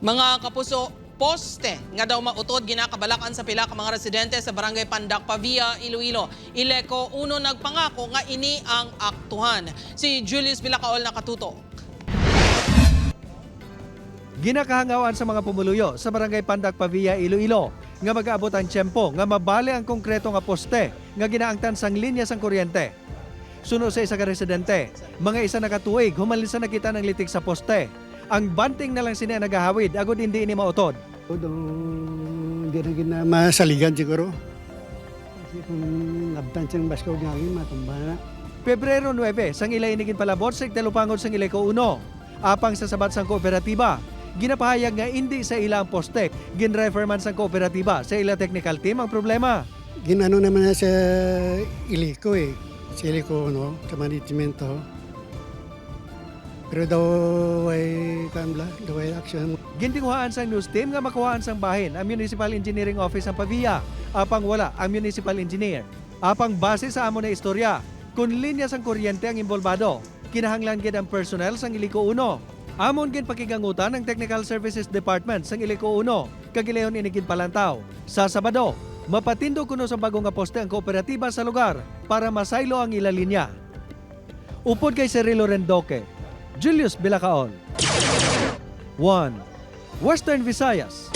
Mga kapuso, poste nga daw mautod ginakabalakan sa pila ka mga residente sa barangay Pandak Pavia, Iloilo. Ileco uno nagpangako nga ini ang aktuhan. Si Julius Bilacaol nakatuto. Ginakahangawan sa mga pumuluyo sa barangay Pandak Pavia, Iloilo nga mag-aabot ang tiyempo nga mabali ang konkreto nga poste nga ginaangtan sang linya sang kuryente. Suno sa isa ka residente, mga isa nakatuig humalin sa nakita ng litik sa poste. Ang banting na lang sina nagahawid agud hindi ini mautod. Hindi na gina masaligan siguro. Kasi kung nabtan siyang baskaw ngangin, matumba na. Pebrero 9, sang ilay inigin palabot sa Iktalupangod sang Ileco 1. Apang sa sabat sang kooperatiba, ginapahayag nga hindi sa ila ang poste, ginrefer man sang kooperatiba sa ila technical team ang problema. Ginano naman na sa Iliko sa Iliko, no? Sa management. Pero daw ay daw ay action. Gintinguhaan sang news team nga makuhaan sang bahin ang Municipal Engineering Office ang Pavia, apang wala ang municipal engineer. Apang base sa amo na istorya, kung linya sang kuryente ang imbolbado, kinahanglan gid ang personnel sang Iliko 1. Amon gin pakigangutan ng Technical Services Department sang Iliko 1, kagilehon inigin palantaw. Sa Sabado, mapatindo kuno sa bagong nga poste ang kooperatiba sa lugar para masaylo ang ila linya. Upod kay Cirilo Rendoque, Julius Bilacaol. 1. Western Visayas.